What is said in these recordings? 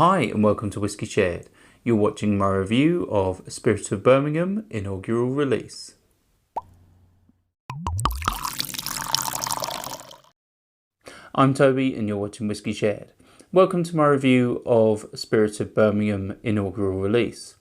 Hi and welcome to Whisky Shared. You're watching my review of Spirit of Birmingham Inaugural release. I'm Toby and you're watching Whisky Shared. Welcome to my review of Spirit of Birmingham Inaugural release.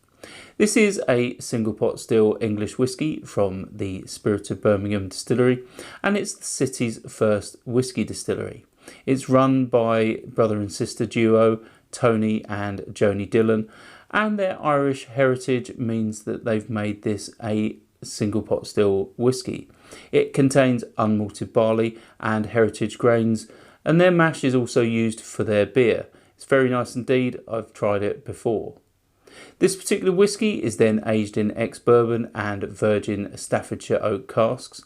This is a single pot still English whisky from the Spirit of Birmingham Distillery, and it's the city's first whisky distillery. It's run by brother and sister duo Tony and Joni Dillon, and their Irish heritage means that they've made this a single pot still whisky. It contains unmalted barley and heritage grains, and their mash is also used for their beer. It's very nice indeed. I've tried it before. This particular whisky is then aged in ex-bourbon and virgin Staffordshire oak casks.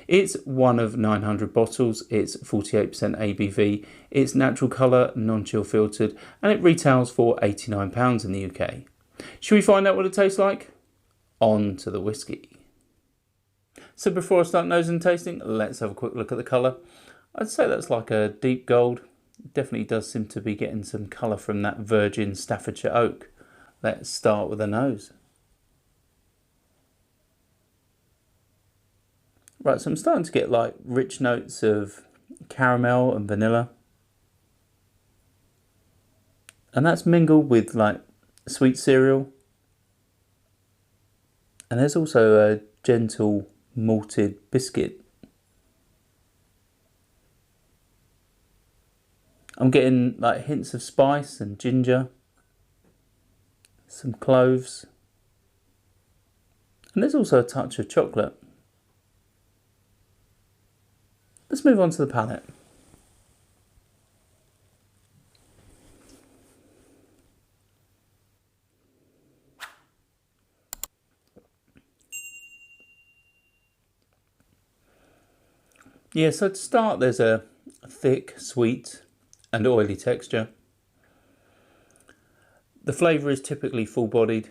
It's one of 900 bottles, it's 48% ABV, it's natural colour, non-chill filtered, and it retails for £89 in the UK. Should we find out what it tastes like? On to the whisky. So before I start nosing and tasting, let's have a quick look at the colour. I'd say that's like a deep gold. Definitely does seem to be getting some colour from that virgin Staffordshire oak. Let's start with the nose. Right, so I'm starting to get like rich notes of caramel and vanilla. And that's mingled with like sweet cereal. And there's also a gentle malted biscuit. I'm getting like hints of spice and ginger. Some cloves. And there's also a touch of chocolate. Let's move on to the palate. Yeah, so to start, there's a thick, sweet and oily texture. The flavour is typically full-bodied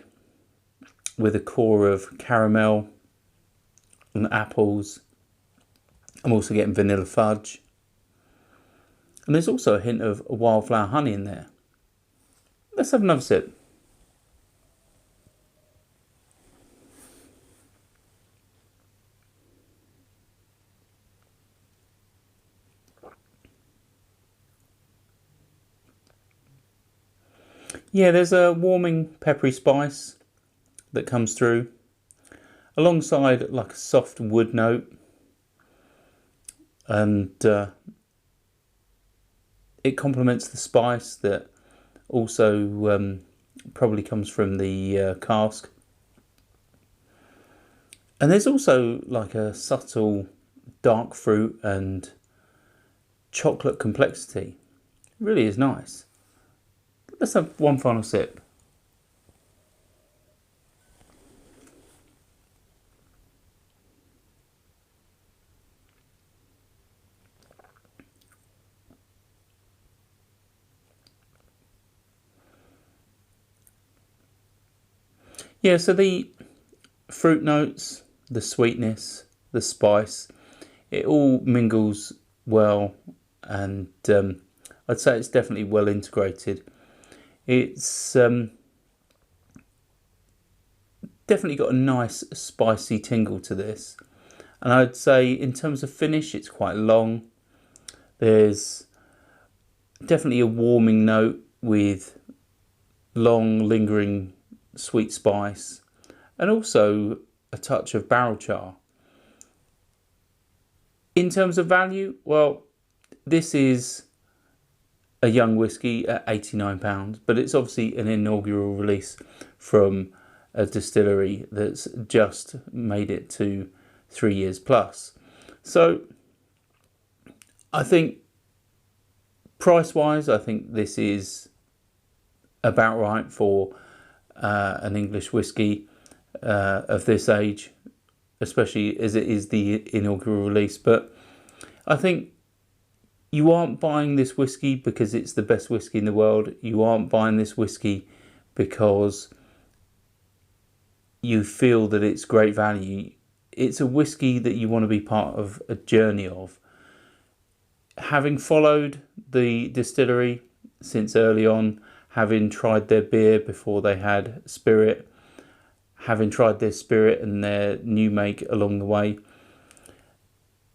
with a core of caramel and apples. I'm also getting vanilla fudge. And there's also a hint of wildflower honey in there. Let's have another sip. Yeah, there's a warming peppery spice that comes through, alongside like a soft wood note, and it complements the spice that also probably comes from the cask. And there's also like a subtle dark fruit and chocolate complexity. It really is nice. Let's have one final sip. Yeah, so the fruit notes, the sweetness, the spice, it all mingles well, and I'd say it's definitely well integrated. It's definitely got a nice spicy tingle to this, and I'd say in terms of finish it's quite long. There's definitely a warming note with long lingering sweet spice and also a touch of barrel char. In terms of value, well, this is a young whisky at £89, but it's obviously an inaugural release from a distillery that's just made it to 3 years plus. So I think price wise, I think this is about right for an English whisky of this age, especially as it is the inaugural release. But I think you aren't buying this whisky because it's the best whisky in the world. You aren't buying this whisky because you feel that it's great value. It's a whisky that you want to be part of a journey of. Having followed the distillery since early on, having tried their beer before they had Spirit, having tried their Spirit and their new make along the way.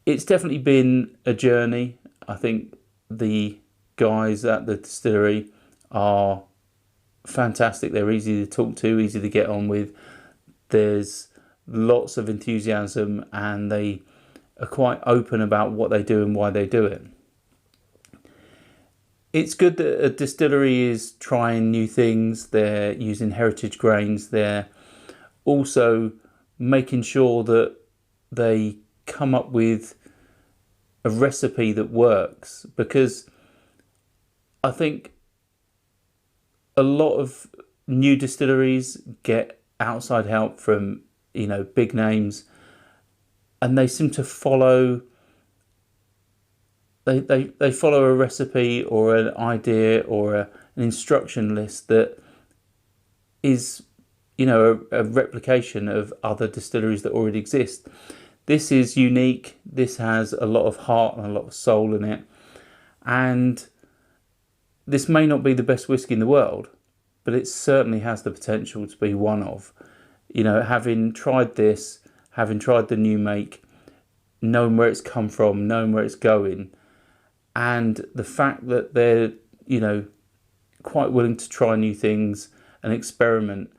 It's definitely been a journey. I think the guys at the distillery are fantastic. They're easy to talk to, easy to get on with. There's lots of enthusiasm and they are quite open about what they do and why they do it. It's good that a distillery is trying new things. They're using heritage grains. They're also making sure that they come up with a recipe that works, because I think a lot of new distilleries get outside help from, big names, and they seem to follow they follow a recipe or an idea or an instruction list that is a replication of other distilleries that already exist. This is unique. This has a lot of heart and a lot of soul in it, and this may not be the best whiskey in the world, but it certainly has the potential to be one of. Having tried this, having tried the new make, knowing where it's come from, knowing where it's going, and the fact that they're, quite willing to try new things and experiment,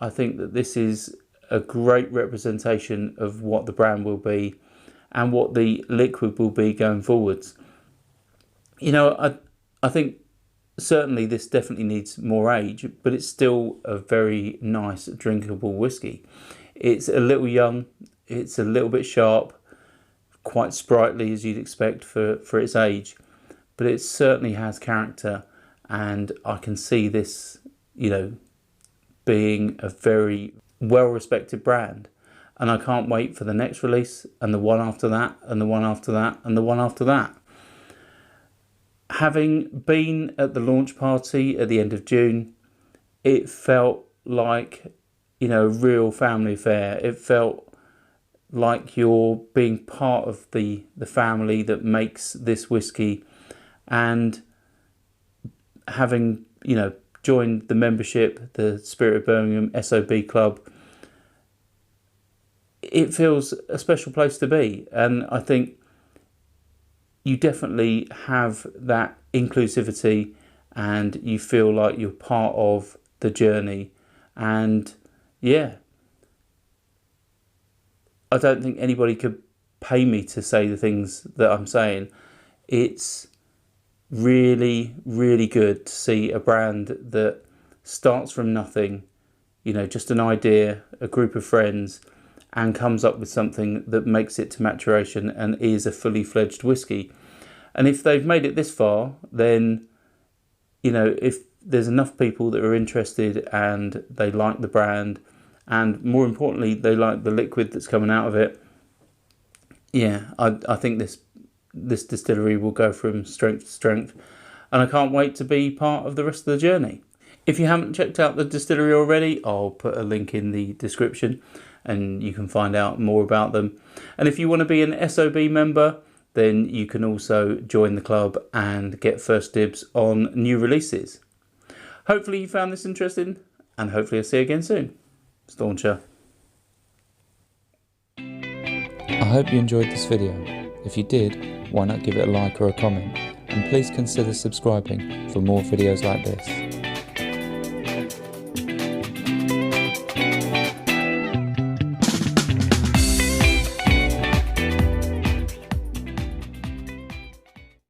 I think that this is a great representation of what the brand will be and what the liquid will be going forwards. I think certainly this definitely needs more age, but it's still a very nice drinkable whiskey. It's a little young, it's a little bit sharp, quite sprightly as you'd expect for its age, but it certainly has character, and I can see this, being a very well-respected brand, and I can't wait for the next release and the one after that and the one after that and the one after that. Having been at the launch party at the end of June, it felt like, a real family affair. It felt like you're being part of the family that makes this whiskey, and having, joined the membership, the Spirit of Birmingham SOB Club, it feels a special place to be. And I think you definitely have that inclusivity and you feel like you're part of the journey. And yeah, I don't think anybody could pay me to say the things that I'm saying. It's really, really good to see a brand that starts from nothing, just an idea, a group of friends, and comes up with something that makes it to maturation and is a fully fledged whiskey. And if they've made it this far, then, if there's enough people that are interested and they like the brand, and more importantly, they like the liquid that's coming out of it, I think this distillery will go from strength to strength, and I can't wait to be part of the rest of the journey. If you haven't checked out the distillery already, I'll put a link in the description and you can find out more about them. And if you want to be an SOB member, then you can also join the club and get first dibs on new releases. Hopefully you found this interesting, and hopefully I'll see you again soon. Stauncher. I hope you enjoyed this video. If you did, why not give it a like or a comment, and please consider subscribing for more videos like this.